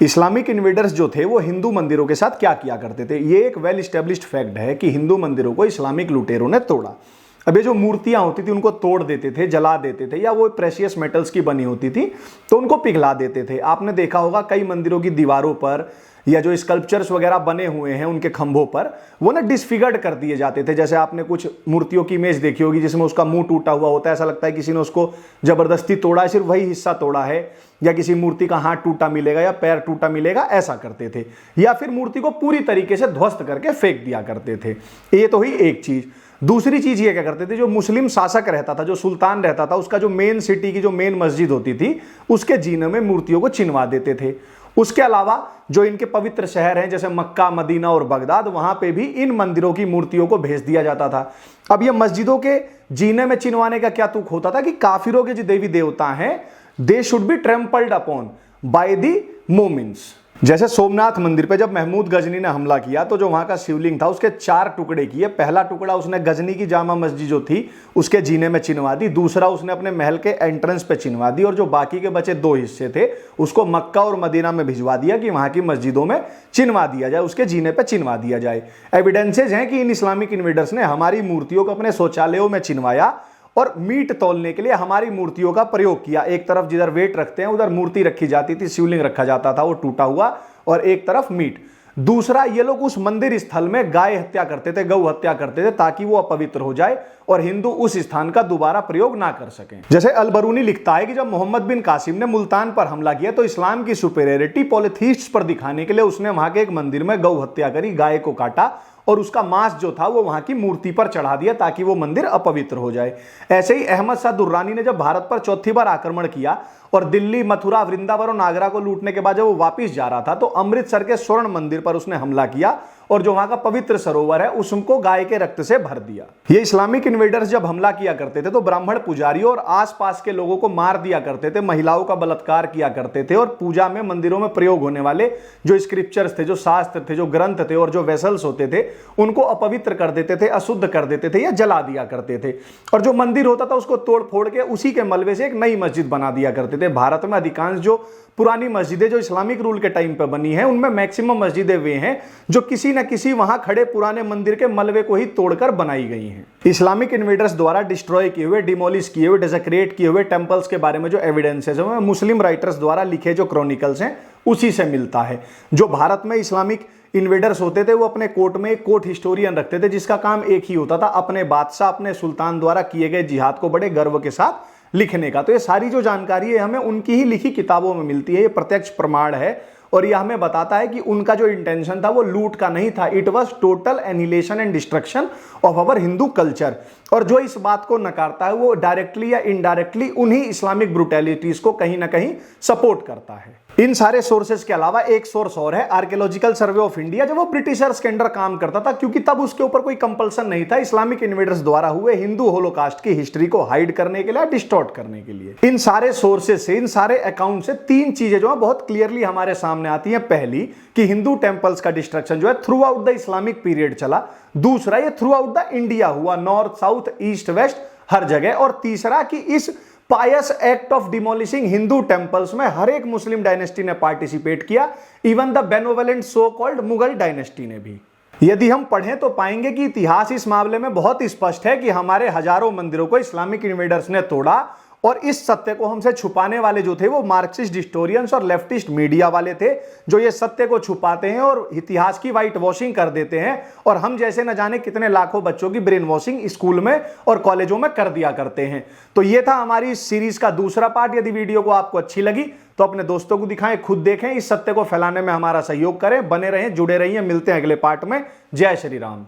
Islamic invaders जो थे वो हिंदू मंदिरों के साथ क्या किया करते थे, ये एक वेल स्टेब्लिश्ड फैक्ट है कि हिंदू मंदिरों को इस्लामिक लुटेरों ने तोड़ा। अब ये जो मूर्तियां होती थी उनको तोड़ देते थे, जला देते थे, या वो प्रेशियस मेटल्स की बनी होती थी तो उनको पिघला देते थे। आपने देखा होगा कई मंदिरों की दीवारों पर या जो स्कल्पचर्स वगैरह बने हुए हैं उनके खंभों पर वो ना डिसफिगर्ड कर दिए जाते थे। जैसे आपने कुछ मूर्तियों की इमेज देखी होगी जिसमें उसका मुंह टूटा हुआ होता है, ऐसा लगता है किसी ने उसको जबरदस्ती तोड़ा है, सिर्फ वही हिस्सा तोड़ा है, या किसी मूर्ति का हाथ टूटा मिलेगा या पैर टूटा मिलेगा, ऐसा करते थे। या फिर मूर्ति को पूरी तरीके से ध्वस्त करके फेंक दिया करते थे। ये तो ही एक चीज। दूसरी चीज ये क्या करते थे, जो मुस्लिम शासक रहता था, जो सुल्तान रहता था, उसका जो मेन सिटी की जो मेन मस्जिद होती थी उसके जीने में मूर्तियों को चिनवा देते थे। उसके अलावा जो इनके पवित्र शहर हैं जैसे मक्का, मदीना और बगदाद, वहां पे भी इन मंदिरों की मूर्तियों को भेज दिया जाता था। अब ये मस्जिदों के जीने में चिनवाने का क्या तुक होता था कि काफिरों के जो देवी देवता हैं they should be trampled upon by the मोमिन्स। जैसे सोमनाथ मंदिर पे जब महमूद गजनी ने हमला किया तो जो वहां का शिवलिंग था उसके 4 टुकड़े किए। पहला टुकड़ा उसने गजनी की जामा मस्जिद जो थी उसके जीने में चिनवा दी, दूसरा उसने अपने महल के एंट्रेंस पे चिनवा दी, और जो बाकी के बचे 2 हिस्से थे उसको मक्का और मदीना में भिजवा दिया कि वहां की मस्जिदों में चिनवा दिया जाए, उसके जीने पे चिनवा दिया जाए। एविडेंसेज हैं कि इन इस्लामिक इन्वेडर्स ने हमारी मूर्तियों को अपने शौचालयों में चिनवाया और मीट तौलने के लिए हमारी मूर्तियों का प्रयोग किया। एक तरफ जिधर वेट रखते हैं उधर मूर्ति रखी जाती थी, शिवलिंग रखा जाता था वो टूटा हुआ, और एक तरफ मीट। दूसरा, ये लोग उस मंदिर स्थल में गाय हत्या करते थे, गौ हत्या करते थे ताकि वो अपवित्र हो जाए और हिंदू उस स्थान का दोबारा प्रयोग ना कर सकें। जैसे अलबरूनी लिखता है कि जब मोहम्मद बिन कासिम ने मुल्तान पर हमला किया तो इस्लाम की सुपेरियरिटी पॉलिथीस्ट्स पर दिखाने के लिए उसने वहां के एक मंदिर में गौ हत्या करी, गाय को काटा और उसका मांस जो था वो वहां की मूर्ति पर चढ़ा दिया ताकि वो मंदिर अपवित्र हो जाए। ऐसे ही अहमद शाह दुर्रानी ने जब भारत पर चौथी बार आक्रमण किया और दिल्ली, मथुरा, वृंदावन और आगरा को लूटने के बाद जब वो वापस जा रहा था तो अमृतसर के स्वर्ण मंदिर पर उसने हमला किया और जो वहां का पवित्र सरोवर है उसको गाय के रक्त से भर दिया। ये इस्लामिक इन्वेडर्स जब हमला किया करते थे तो ब्राह्मण पुजारियों और आसपास के लोगों को मार दिया करते थे, महिलाओं का बलात्कार किया करते थे, और पूजा में मंदिरों में प्रयोग होने वाले जो स्क्रिप्चर्स थे, जो शास्त्र थे, जो ग्रंथ थे और जो वेसल्स होते थे उनको अपवित्र कर देते थे, अशुद्ध कर देते थे या जला दिया करते थे। और जो मंदिर होता था उसको तोड़ फोड़ के उसी के मलबे से एक नई मस्जिद बना दिया करते थे। भारत में अधिकांश जो पुरानी मस्जिदें जो इस्लामिक रूल के टाइम पर बनी हैं उनमें मैक्सिमम मस्जिदें वे हैं जो किसी न किसी वहां खड़े पुराने मंदिर के मलबे को ही तोड़कर बनाई गई हैं। इस्लामिक इन्वेडर्स द्वारा डिस्ट्रॉय किए हुए, डिमोलिश किए हुए, डेजक्रेट किए हुए टेम्पल्स के बारे में जो एविडेंसेस है मुस्लिम राइटर्स द्वारा लिखे जो क्रॉनिकल्स हैं उसी से मिलता है। जो भारत में इस्लामिक इन्वेडर्स होते थे वो अपने कोर्ट में एक कोर्ट हिस्टोरियन रखते थे जिसका काम एक ही होता था, अपने बादशाह, अपने सुल्तान द्वारा किए गए जिहाद को बड़े गर्व के साथ लिखने का। तो ये सारी जो जानकारी है हमें उनकी ही लिखी किताबों में मिलती है, ये प्रत्यक्ष प्रमाण है और यह हमें बताता है कि उनका जो इंटेंशन था वो लूट का नहीं था। It was total annihilation and destruction of our Hindu culture. और जो इस बात को नकारता है वो डायरेक्टली या इनडायरेक्टली उन्हीं इस्लामिक ब्रुटैलिटीज को कहीं ना कहीं सपोर्ट करता है। इन सारे सोर्सेज के अलावा एक सोर्स और है, आर्कियोलॉजिकल सर्वे ऑफ इंडिया, जब वो ब्रिटिशर्स के अंडर काम करता था क्योंकि तब उसके ऊपर कोई कंपल्सन नहीं था इस्लामिक इन्वेडर्स द्वारा हुए हिंदू होलोकास्ट की हिस्ट्री को हाइड करने के लिए, डिस्टॉर्ट करने के लिए। इन सारे सोर्सेज से, इन सारे अकाउंट से 3 चीजें जो है बहुत क्लियरली हमारे सामने आती हैं। पहली कि हिंदू टेंपल्स का डिस्ट्रक्शन जो है throughout the Islamic period चला। दूसरा, ये थ्रू आउट द इंडिया हुआ, नॉर्थ, साउथ, ईस्ट, वेस्ट हर जगह। और तीसरा कि इस pious act of demolishing Hindu temples में हर एक मुस्लिम डायनेस्टी ने पार्टिसिपेट किया, even the benevolent so called Mughal dynasty ने भी। यदि हम पढ़ें तो पाएंगे कि इतिहास इस मामले में बहुत स्पष्ट है कि हमारे हजारों मंदिरों को इस्लामिक इन्वेडर्स ने तोड़ा और इस सत्य को हमसे छुपाने वाले जो थे वो मार्क्सिस्ट हिस्टोरियंस और लेफ्टिस्ट मीडिया वाले थे जो ये सत्य को छुपाते हैं और इतिहास की वाइट वॉशिंग कर देते हैं। और हम जैसे न जाने कितने लाखों बच्चों की ब्रेन वॉशिंग स्कूल में और कॉलेजों में कर दिया करते हैं। तो ये था हमारी इस सीरीज का दूसरा पार्ट। यदि वीडियो को आपको अच्छी लगी तो अपने दोस्तों को दिखाएं, खुद देखें, इस सत्य को फैलाने में हमारा सहयोग करें। बने रहें, जुड़े रहिए, मिलते हैं अगले पार्ट में। जय श्री राम।